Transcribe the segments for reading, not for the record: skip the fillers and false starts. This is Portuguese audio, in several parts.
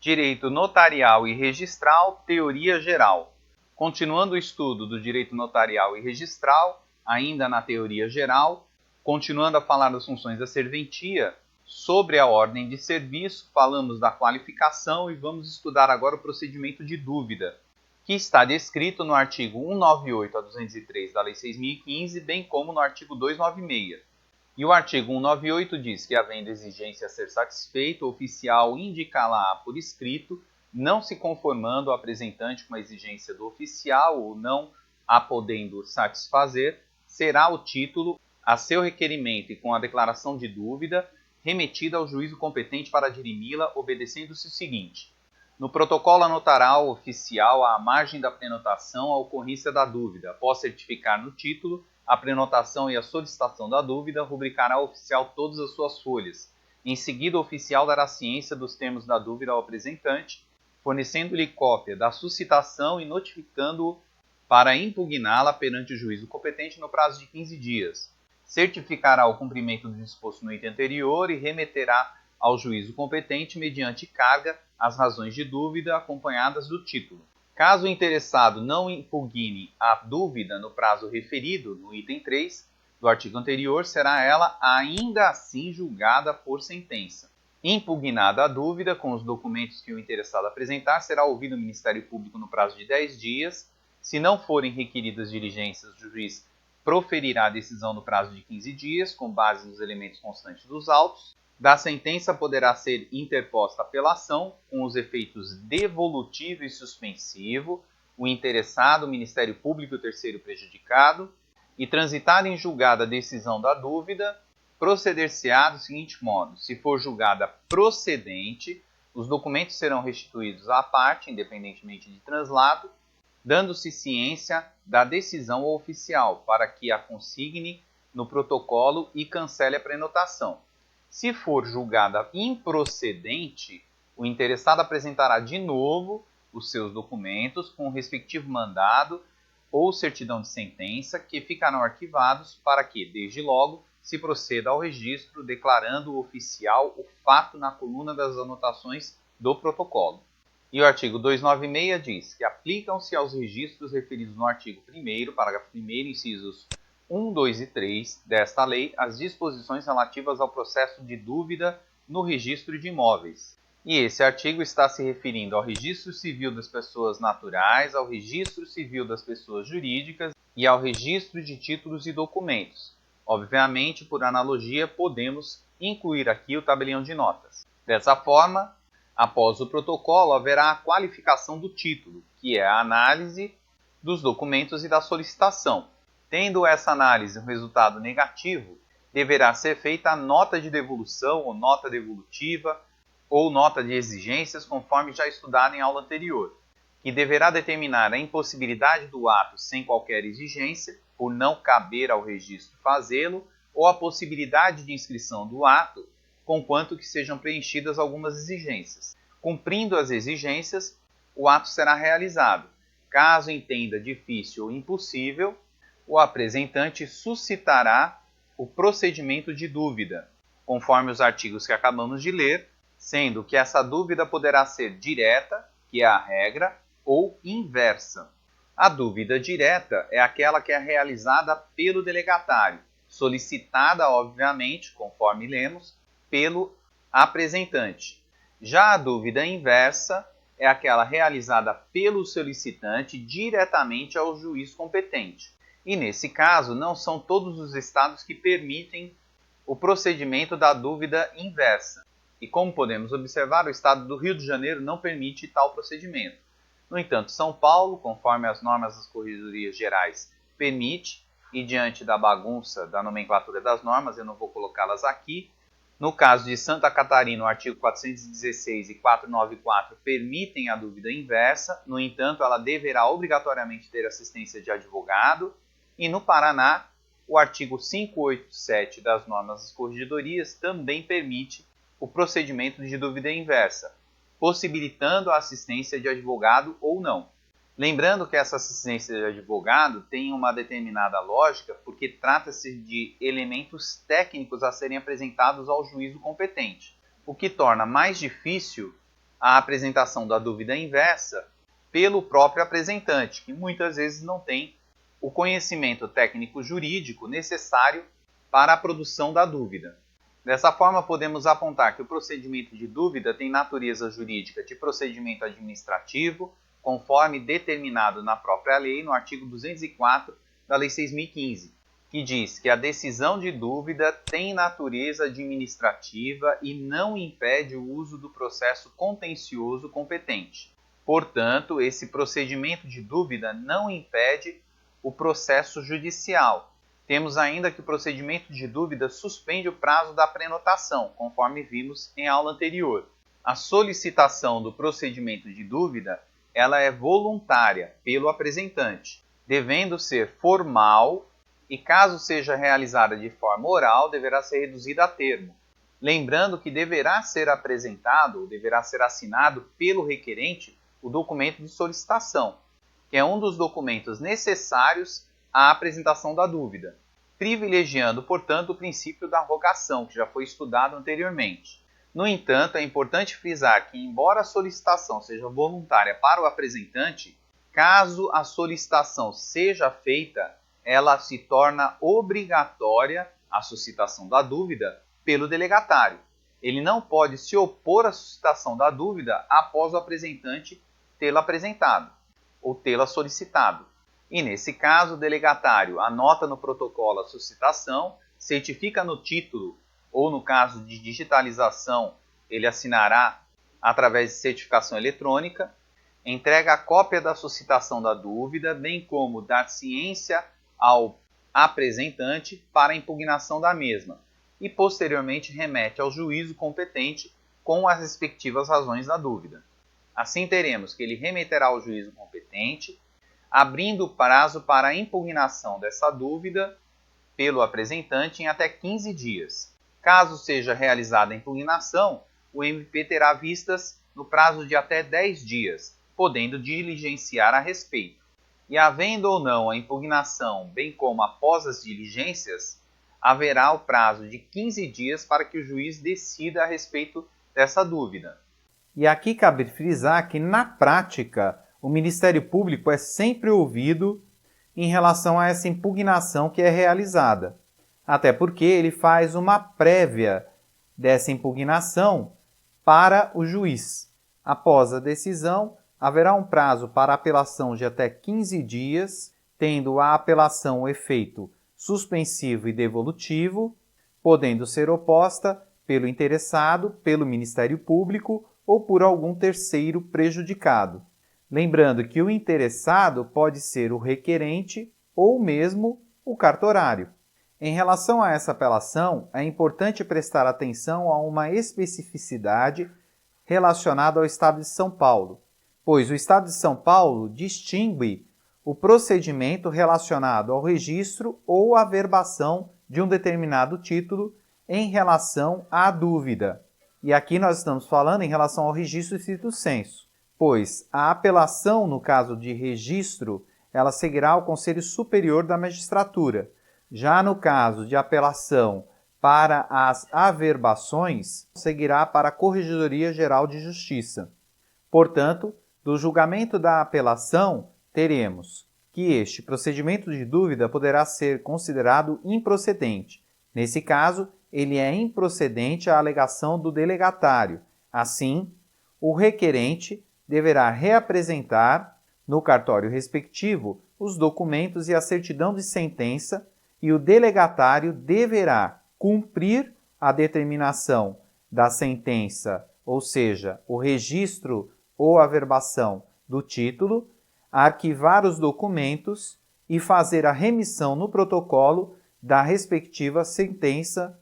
Direito notarial e registral, teoria geral. Continuando o estudo do direito notarial e registral, ainda na teoria geral, continuando a falar das funções da serventia, sobre a ordem de serviço, falamos da qualificação e vamos estudar agora o procedimento de dúvida, que está descrito no artigo 198 a 203 da Lei 6.015, bem como no artigo 296. E o artigo 198 diz que, havendo exigência a ser satisfeita, o oficial indicá-la por escrito, não se conformando o apresentante com a exigência do oficial ou não a podendo satisfazer, será o título, a seu requerimento e com a declaração de dúvida, remetida ao juízo competente para dirimi-la, obedecendo-se o seguinte: no protocolo notarial oficial, à margem da prenotação, a ocorrência da dúvida, após certificar no título a prenotação e a solicitação da dúvida, rubricará o oficial todas as suas folhas. Em seguida, o oficial dará ciência dos termos da dúvida ao apresentante, fornecendo-lhe cópia da suscitação e notificando-o para impugná-la perante o juízo competente no prazo de 15 dias. Certificará o cumprimento do disposto no item anterior e remeterá ao juízo competente, mediante carga, as razões de dúvida acompanhadas do título. Caso o interessado não impugne a dúvida no prazo referido no item 3 do artigo anterior, será ela ainda assim julgada por sentença. Impugnada a dúvida, com os documentos que o interessado apresentar, será ouvido o Ministério Público no prazo de 10 dias. Se não forem requeridas diligências, o juiz proferirá a decisão no prazo de 15 dias, com base nos elementos constantes dos autos. Da sentença poderá ser interposta apelação, com os efeitos devolutivo e suspensivo, o interessado, o Ministério Público e o terceiro prejudicado, e transitada em julgada a decisão da dúvida, proceder-se-á do seguinte modo: se for julgada procedente, os documentos serão restituídos à parte, independentemente de translado, dando-se ciência da decisão ao oficial, para que a consigne no protocolo e cancele a prenotação. Se for julgada improcedente, o interessado apresentará de novo os seus documentos com o respectivo mandado ou certidão de sentença, que ficarão arquivados para que, desde logo, se proceda ao registro, declarando o oficial o fato na coluna das anotações do protocolo. E o artigo 296 diz que aplicam-se aos registros referidos no artigo 1º, parágrafo 1º, incisos 1, 2 e 3 desta lei, as disposições relativas ao processo de dúvida no registro de imóveis. E esse artigo está se referindo ao registro civil das pessoas naturais, ao registro civil das pessoas jurídicas e ao registro de títulos e documentos. Obviamente, por analogia, podemos incluir aqui o tabelião de notas. Dessa forma, após o protocolo, haverá a qualificação do título, que é a análise dos documentos e da solicitação. Tendo essa análise um resultado negativo, deverá ser feita a nota de devolução ou nota devolutiva ou nota de exigências, conforme já estudado em aula anterior, que deverá determinar a impossibilidade do ato sem qualquer exigência, por não caber ao registro fazê-lo, ou a possibilidade de inscrição do ato, conquanto que sejam preenchidas algumas exigências. Cumprindo as exigências, o ato será realizado. Caso entenda difícil ou impossível, o apresentante suscitará o procedimento de dúvida, conforme os artigos que acabamos de ler, sendo que essa dúvida poderá ser direta, que é a regra, ou inversa. A dúvida direta é aquela que é realizada pelo delegatário, solicitada, obviamente, conforme lemos, pelo apresentante. Já a dúvida inversa é aquela realizada pelo solicitante diretamente ao juiz competente. E, nesse caso, não são todos os estados que permitem o procedimento da dúvida inversa. E, como podemos observar, o estado do Rio de Janeiro não permite tal procedimento. No entanto, São Paulo, conforme as normas das corregedorias gerais, permite, e diante da bagunça da nomenclatura das normas, eu não vou colocá-las aqui. No caso de Santa Catarina, o artigo 416 e 494 permitem a dúvida inversa, no entanto, ela deverá obrigatoriamente ter assistência de advogado. E no Paraná, o artigo 587 das normas das corregedorias também permite o procedimento de dúvida inversa, possibilitando a assistência de advogado ou não. Lembrando que essa assistência de advogado tem uma determinada lógica, porque trata-se de elementos técnicos a serem apresentados ao juízo competente, o que torna mais difícil a apresentação da dúvida inversa pelo próprio apresentante, que muitas vezes não tem o conhecimento técnico-jurídico necessário para a produção da dúvida. Dessa forma, podemos apontar que o procedimento de dúvida tem natureza jurídica de procedimento administrativo, conforme determinado na própria lei, no artigo 204 da Lei 6.015, que diz que a decisão de dúvida tem natureza administrativa e não impede o uso do processo contencioso competente. Portanto, esse procedimento de dúvida não impede o processo judicial. Temos ainda que o procedimento de dúvida suspende o prazo da prenotação, conforme vimos em aula anterior. A solicitação do procedimento de dúvida, ela é voluntária pelo apresentante, devendo ser formal e, caso seja realizada de forma oral, deverá ser reduzida a termo. Lembrando que deverá ser apresentado, deverá ser assinado pelo requerente o documento de solicitação, que é um dos documentos necessários à apresentação da dúvida, privilegiando, portanto, o princípio da rogação, que já foi estudado anteriormente. No entanto, é importante frisar que, embora a solicitação seja voluntária para o apresentante, caso a solicitação seja feita, ela se torna obrigatória, a suscitação da dúvida, pelo delegatário. Ele não pode se opor à suscitação da dúvida após o apresentante tê-la apresentado ou tê-la solicitado. E, nesse caso, o delegatário anota no protocolo a suscitação, certifica no título, ou no caso de digitalização, ele assinará através de certificação eletrônica, entrega a cópia da suscitação da dúvida, bem como dar ciência ao apresentante para a impugnação da mesma, e posteriormente remete ao juízo competente com as respectivas razões da dúvida. Assim teremos que ele remeterá ao juízo competente, abrindo o prazo para a impugnação dessa dúvida pelo apresentante em até 15 dias. Caso seja realizada a impugnação, o MP terá vistas no prazo de até 10 dias, podendo diligenciar a respeito. E havendo ou não a impugnação, bem como após as diligências, haverá o prazo de 15 dias para que o juiz decida a respeito dessa dúvida. E aqui cabe frisar que, na prática, o Ministério Público é sempre ouvido em relação a essa impugnação que é realizada. Até porque ele faz uma prévia dessa impugnação para o juiz. Após a decisão, haverá um prazo para apelação de até 15 dias, tendo a apelação o efeito suspensivo e devolutivo, podendo ser oposta pelo interessado, pelo Ministério Público ou por algum terceiro prejudicado. Lembrando que o interessado pode ser o requerente ou mesmo o cartorário. Em relação a essa apelação, é importante prestar atenção a uma especificidade relacionada ao Estado de São Paulo, pois o Estado de São Paulo distingue o procedimento relacionado ao registro ou averbação de um determinado título em relação à dúvida. E aqui nós estamos falando em relação ao registro estricto sensu, pois a apelação, no caso de registro, ela seguirá ao Conselho Superior da Magistratura. Já no caso de apelação para as averbações, seguirá para a Corregedoria Geral de Justiça. Portanto, do julgamento da apelação, teremos que este procedimento de dúvida poderá ser considerado improcedente. Nesse caso, ele é improcedente à alegação do delegatário. Assim, o requerente deverá reapresentar no cartório respectivo os documentos e a certidão de sentença e o delegatário deverá cumprir a determinação da sentença, ou seja, o registro ou averbação do título, arquivar os documentos e fazer a remissão no protocolo da respectiva sentença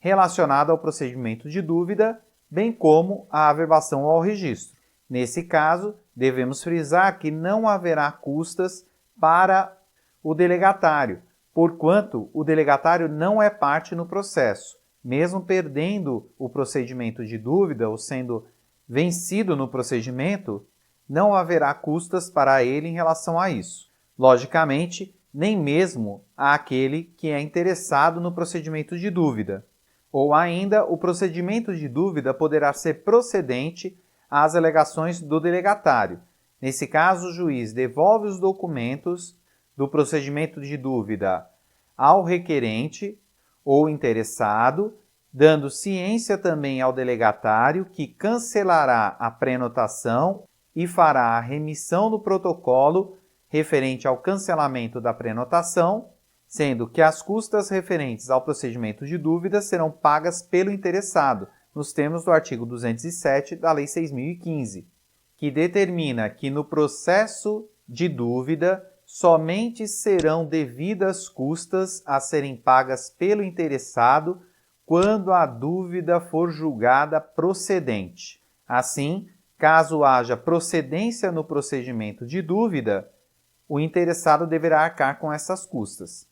relacionada ao procedimento de dúvida, bem como a averbação ao registro. Nesse caso, devemos frisar que não haverá custas para o delegatário, porquanto o delegatário não é parte no processo. Mesmo perdendo o procedimento de dúvida ou sendo vencido no procedimento, não haverá custas para ele em relação a isso. Logicamente, nem mesmo àquele que é interessado no procedimento de dúvida. Ou ainda, o procedimento de dúvida poderá ser procedente às alegações do delegatário. Nesse caso, o juiz devolve os documentos do procedimento de dúvida ao requerente ou interessado, dando ciência também ao delegatário, que cancelará a prenotação e fará a remissão do protocolo referente ao cancelamento da prenotação, sendo que as custas referentes ao procedimento de dúvida serão pagas pelo interessado, nos termos do artigo 207 da Lei 6.015, que determina que no processo de dúvida somente serão devidas custas a serem pagas pelo interessado quando a dúvida for julgada procedente. Assim, caso haja procedência no procedimento de dúvida, o interessado deverá arcar com essas custas.